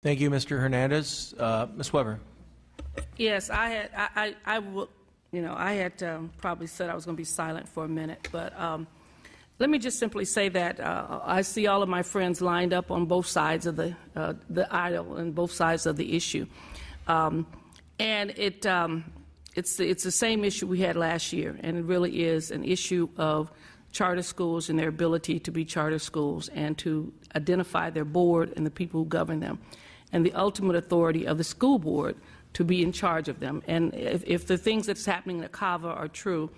Thank you, Mr. Hernandez. Ms. Weber. Yes, I had probably said I was going to be silent for a minute, but let me just simply say that I see all of my friends lined up on both sides of the aisle and both sides of the issue, and it's the same issue we had last year, and it really is an issue of charter schools and their ability to be charter schools and to identify their board and the people who govern them, and the ultimate authority of the school board to be in charge of them. And if the things that's happening at CAVA are true,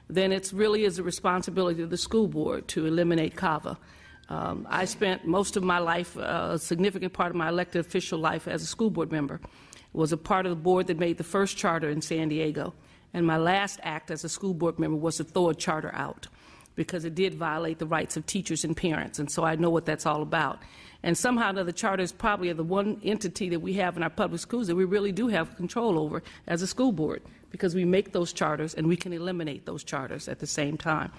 then it really is a responsibility of the school board to eliminate CAVA. I spent most of my life, a significant part of my elected official life as a school board member, was a part of the board that made the first charter in San Diego. And my last act as a school board member was to throw a charter out, because it did violate the rights of teachers and parents, and so I know what that's all about. And somehow or another, the charter is probably the one entity that we have in our public schools that we really do have control over as a school board, because we make those charters and we can eliminate those charters at the same time.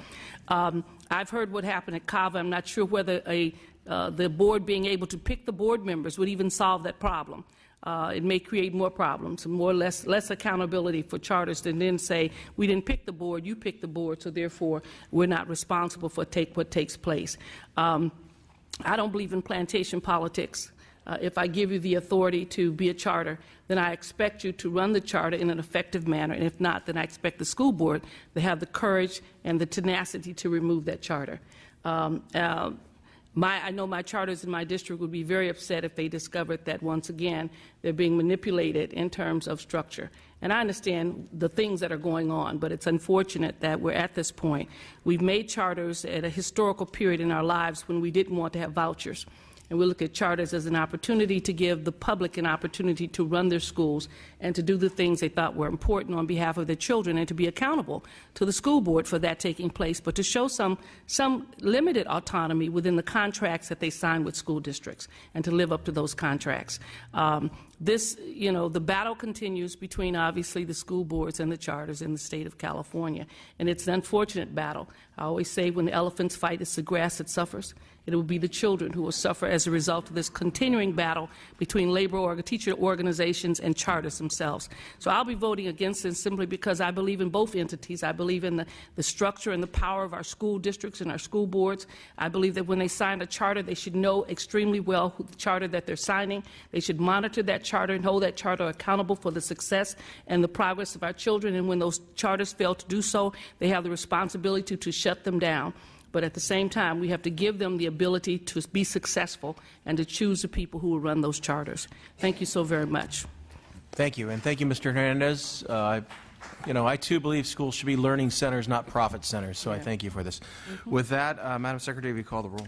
I've heard what happened at CAVA. I'm not sure whether the board being able to pick the board members would even solve that problem. It may create more problems, less accountability for charters than then say, we didn't pick the board, you picked the board, so therefore we're not responsible for what takes place. I don't believe in plantation politics. If I give you the authority to be a charter, then I expect you to run the charter in an effective manner, and if not, then I expect the school board to have the courage and the tenacity to remove that charter. I know my charters in my district would be very upset if they discovered that, once again, they're being manipulated in terms of structure. And I understand the things that are going on, but it's unfortunate that we're at this point. We've made charters at a historical period in our lives when we didn't want to have vouchers. And we look at charters as an opportunity to give the public an opportunity to run their schools and to do the things they thought were important on behalf of their children, and to be accountable to the school board for that taking place, but to show some limited autonomy within the contracts that they sign with school districts, and to live up to those contracts. The battle continues between, obviously, the school boards and the charters in the state of California, and it's an unfortunate battle. I always say, when the elephants fight, it's the grass that suffers. It will be the children who will suffer as a result of this continuing battle between teacher organizations and charters themselves. So I'll be voting against this simply because I believe in both entities. I believe in the structure and the power of our school districts and our school boards. I believe that when they sign a charter, they should know extremely well the charter that they're signing. They should monitor that charter and hold that charter accountable for the success and the progress of our children. And when those charters fail to do so, they have the responsibility to shut them down. But at the same time, we have to give them the ability to be successful and to choose the people who will run those charters. Thank you so very much. Thank you, and thank you, Mr. Hernandez. I too believe schools should be learning centers, not profit centers, so I thank you for this. With that, Madam Secretary, will you call the roll?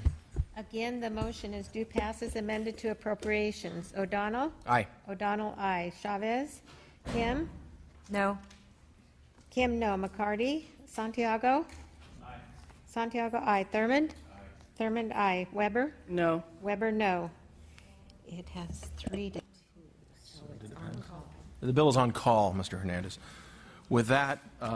Again, the motion is due pass as amended to appropriations. O'Donnell? Aye. O'Donnell, aye. Chavez? Kim? No. Kim, no. McCarty? Santiago? Aye. Santiago, aye. Thurmond? Aye. Thurmond, aye. Weber? No. Weber, no. It has 3 to 2. So it's on call. The bill is on call, Mr. Hernandez. With that, We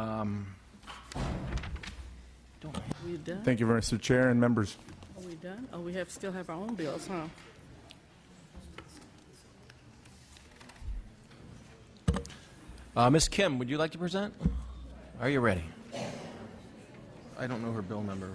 done? Thank you, Mr. Chair and members. Are we done? Oh, we still have our own bills, huh? Ms. Kim, would you like to present? Are you ready? I don't know her bill number.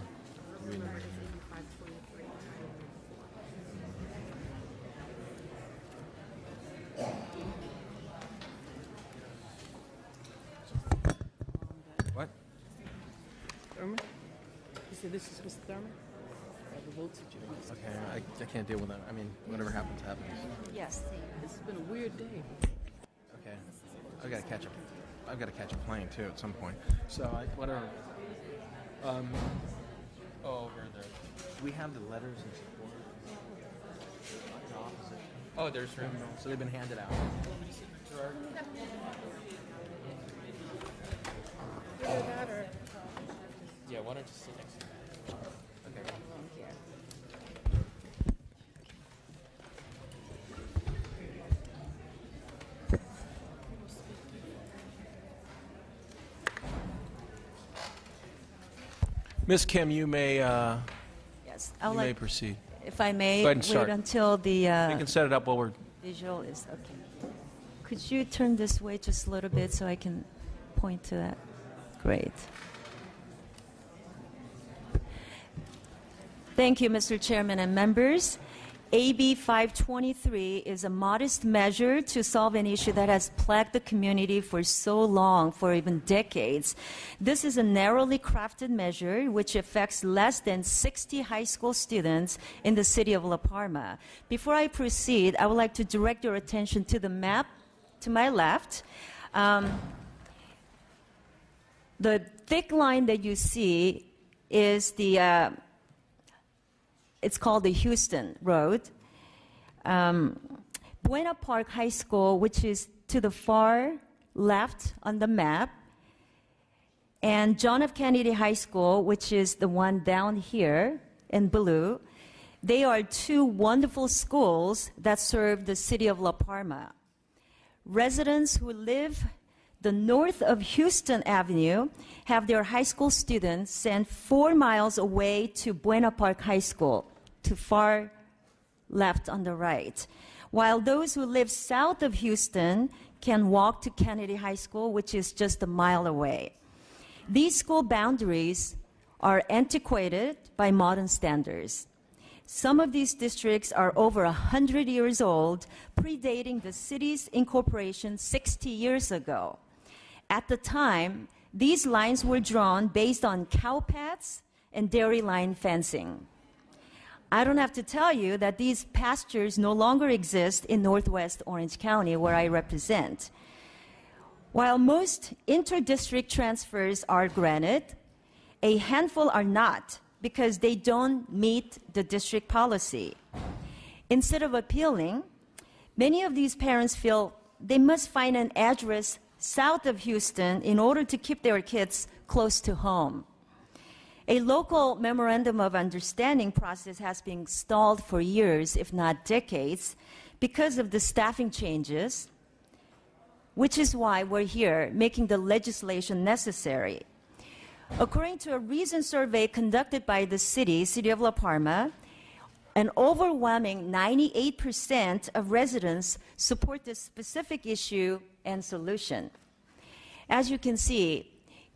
What? Thurman? You said this is Mr. Thurman? The votes that you missed. Okay, I can't deal with that. I mean, whatever happens, happens. Yes. This has been a weird day. Okay, I've got to catch a plane too at some point. So whatever. Over there. Do we have the letters in support? The opposition. Oh, there's room. So they've been handed out. Yeah, why don't you sit next to me? Okay. Ms. Kim, you may Yes. you may proceed. If I may, Go ahead and start. wait until the... You can set it up while we're Visual is okay. Could you turn this way just a little bit so I can point to that? Great. Thank you, Mr. Chairman and members. AB 523 is a modest measure to solve an issue that has plagued the community for so long, for even decades. This is a narrowly crafted measure which affects less than 60 high school students in the city of La Palma. Before I proceed, I would like to direct your attention to the map to my left. The thick line that you see is the it's called the Houston Road. Buena Park High School, which is to the far left on the map, and John F. Kennedy High School, which is the one down here in blue, they are two wonderful schools that serve the city of La Palma. Residents who live the north of Houston Avenue have their high school students sent 4 miles away to Buena Park High School, to far left on the right, while those who live south of Houston can walk to Kennedy High School, which is just a mile away. These school boundaries are antiquated by modern standards. Some of these districts are over 100 years old, predating the city's incorporation 60 years ago. At the time, these lines were drawn based on cow paths and dairy line fencing. I don't have to tell you that these pastures no longer exist in Northwest Orange County, where I represent. While most inter-district transfers are granted, a handful are not because they don't meet the district policy. Instead of appealing, many of these parents feel they must find an address south of Houston in order to keep their kids close to home. A local memorandum of understanding process has been stalled for years, if not decades, because of the staffing changes, which is why we're here making the legislation necessary. According to a recent survey conducted by the city of La Palma, an overwhelming 98% of residents support this specific issue and solution. As you can see,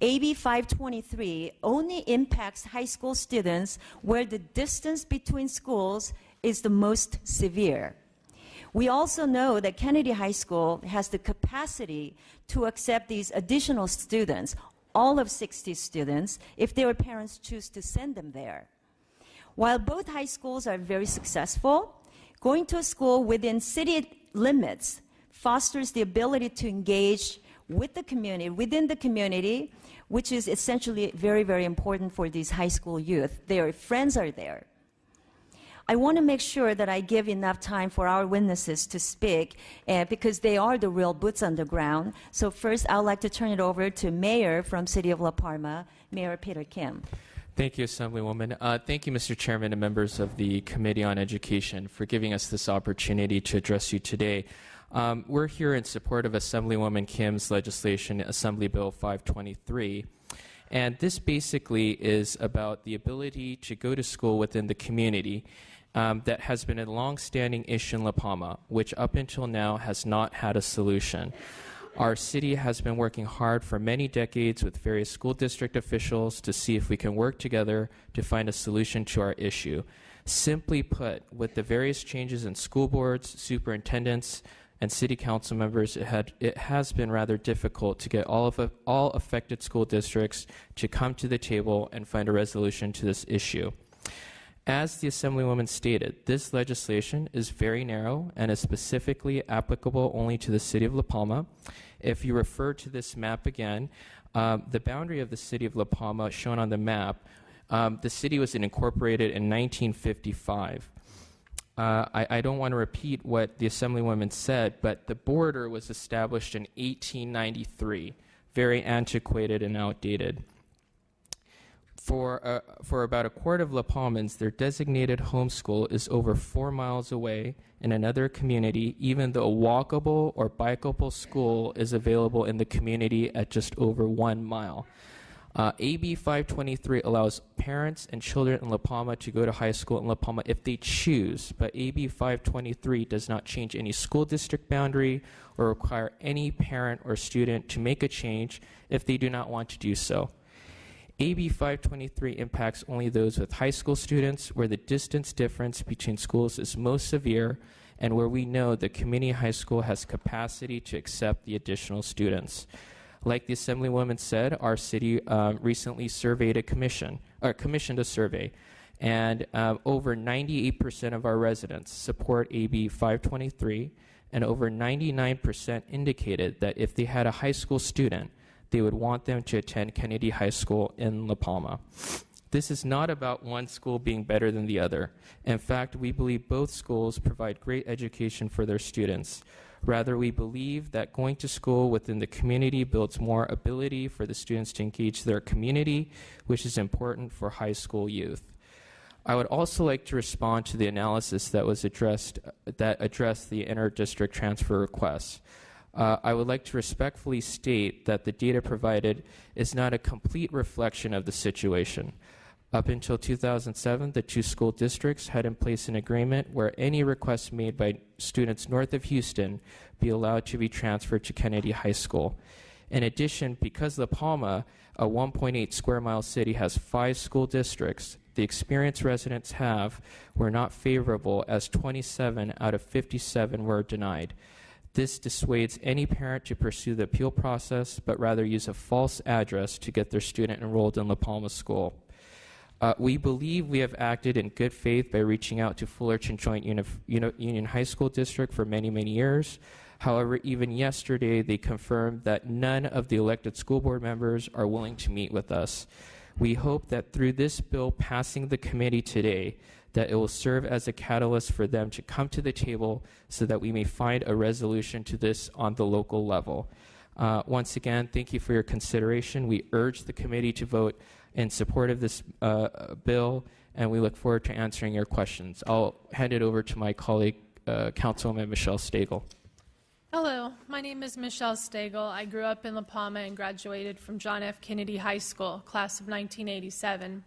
AB 523 only impacts high school students where the distance between schools is the most severe. We also know that Kennedy High School has the capacity to accept these additional students, all of 60 students, if their parents choose to send them there. While both high schools are very successful, going to a school within city limits fosters the ability to engage with the community, within the community, which is essentially very, very important for these high school youth. Their friends are there. I want to make sure that I give enough time for our witnesses to speak because they are the real boots on the ground. So first, I would like to turn it over to Mayor from City of La Palma, Mayor Peter Kim. Thank you, Assemblywoman. Thank you, Mr. Chairman and members of the Committee on Education for giving us this opportunity to address you today. We're here in support of Assemblywoman Kim's legislation, Assembly Bill 523. And this basically is about the ability to go to school within the community that has been a long-standing issue in La Palma, which up until now has not had a solution. Our city has been working hard for many decades with various school district officials to see if we can work together to find a solution to our issue. Simply put, with the various changes in school boards, superintendents, and city council members, it has been rather difficult to get all affected school districts to come to the table and find a resolution to this issue. As the Assemblywoman stated, this legislation is very narrow and is specifically applicable only to the city of La Palma. If you refer to this map again, the boundary of the city of La Palma shown on the map, the city was incorporated in 1955. I don't want to repeat what the Assemblywoman said, but the border was established in 1893, very antiquated and outdated. For about a quarter of La Palmans, their designated home school is over 4 miles away in another community, even though a walkable or bikeable school is available in the community at just over 1 mile. AB 523 allows parents and children in La Palma to go to high school in La Palma if they choose, but AB 523 does not change any school district boundary or require any parent or student to make a change if they do not want to do so. AB 523 impacts only those with high school students where the distance difference between schools is most severe and where we know the community high school has capacity to accept the additional students. Like the Assemblywoman said, our city recently commissioned a survey, and over 98% of our residents support AB 523, and over 99% indicated that if they had a high school student, they would want them to attend Kennedy High School in La Palma. This is not about one school being better than the other. In fact, we believe both schools provide great education for their students. Rather, we believe that going to school within the community builds more ability for the students to engage their community, which is important for high school youth. I would also like to respond to the analysis that addressed the inter-district transfer requests. I would like to respectfully state that the data provided is not a complete reflection of the situation. Up until 2007, the two school districts had in place an agreement where any requests made by students north of Houston be allowed to be transferred to Kennedy High School. In addition, because La Palma, a 1.8 square mile city, has 5 school districts, the experience residents have were not favorable, as 27 out of 57 were denied. This dissuades any parent to pursue the appeal process, but rather use a false address to get their student enrolled in La Palma School. We believe we have acted in good faith by reaching out to Fullerton Joint Union High School District for many, many years. However, even yesterday, they confirmed that none of the elected school board members are willing to meet with us. We hope that through this bill passing the committee today, that it will serve as a catalyst for them to come to the table so that we may find a resolution to this on the local level. Once again, thank you for your consideration. We urge the committee to vote in support of this bill, and we look forward to answering your questions. I'll hand it over to my colleague, Councilwoman Michelle Stagel. Hello, my name is Michelle Stagel. I grew up in La Palma and graduated from John F. Kennedy High School, class of 1987.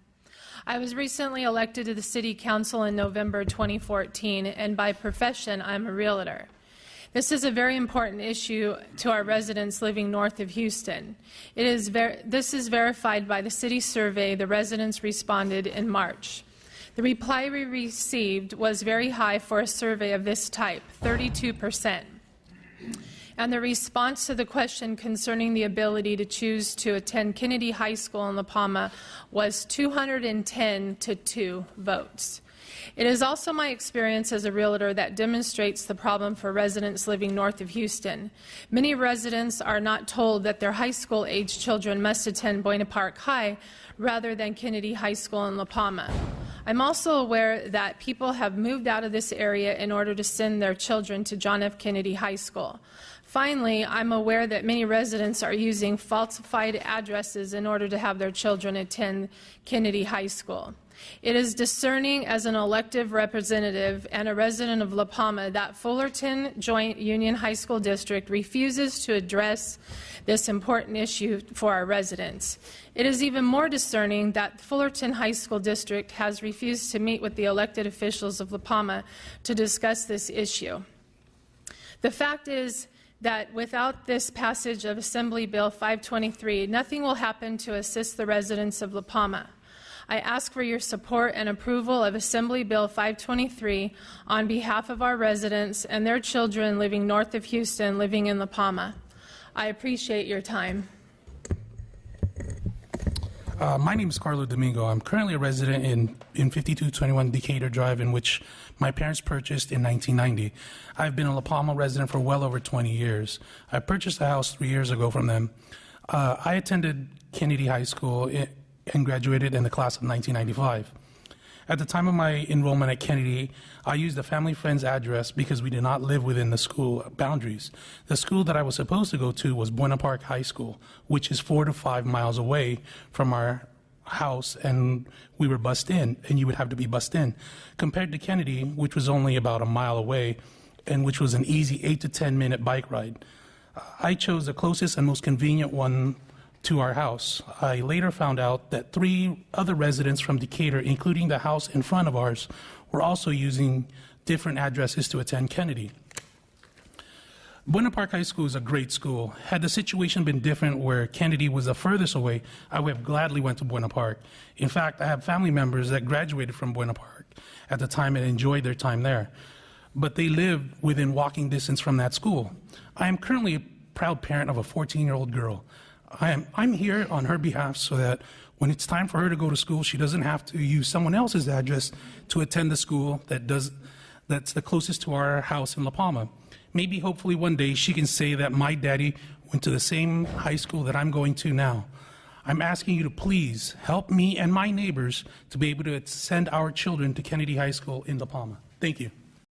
I was recently elected to the City Council in November 2014, and by profession, I'm a realtor. This is a very important issue to our residents living north of Houston. This is verified by the city survey the residents responded in March. The reply we received was very high for a survey of this type, 32%. And the response to the question concerning the ability to choose to attend Kennedy High School in La Palma was 210 to 2 votes. It is also my experience as a realtor that demonstrates the problem for residents living north of Houston. Many residents are not told that their high school-age children must attend Buena Park High rather than Kennedy High School in La Palma. I'm also aware that people have moved out of this area in order to send their children to John F. Kennedy High School. Finally, I'm aware that many residents are using falsified addresses in order to have their children attend Kennedy High School. It is discerning as an elective representative and a resident of La Palma that Fullerton Joint Union High School District refuses to address this important issue for our residents. It is even more discerning that Fullerton High School District has refused to meet with the elected officials of La Palma to discuss this issue. The fact is that without this passage of Assembly Bill 523, nothing will happen to assist the residents of La Palma. I ask for your support and approval of Assembly Bill 523 on behalf of our residents and their children living north of Houston, living in La Palma. I appreciate your time. My name is Carlo Domingo. I'm currently a resident in 5221 Decatur Drive, in which my parents purchased in 1990. I've been a La Palma resident for well over 20 years. I purchased a house 3 years ago from them. I attended Kennedy High School and graduated in the class of 1995. At the time of my enrollment at Kennedy, I used a family friend's address because we did not live within the school boundaries. The school that I was supposed to go to was Buena Park High School, which is 4 to 5 miles away from our house, and we were bused in, and you would have to be bused in. Compared to Kennedy, which was only about a mile away, and which was an easy 8 to 10 minute bike ride. I chose the closest and most convenient one to our house. I later found out that 3 other residents from Decatur, including the house in front of ours, were also using different addresses to attend Kennedy. Buena Park High School is a great school. Had the situation been different where Kennedy was the furthest away, I would have gladly went to Buena Park. In fact, I have family members that graduated from Buena Park at the time and enjoyed their time there. But they live within walking distance from that school. I am currently a proud parent of a 14-year-old girl. I'm here on her behalf so that when it's time for her to go to school, she doesn't have to use someone else's address to attend the school that's the closest to our house in La Palma. Maybe, hopefully, one day she can say that my daddy went to the same high school that I'm going to now. I'm asking you to please help me and my neighbors to be able to send our children to Kennedy High School in La Palma. Thank you.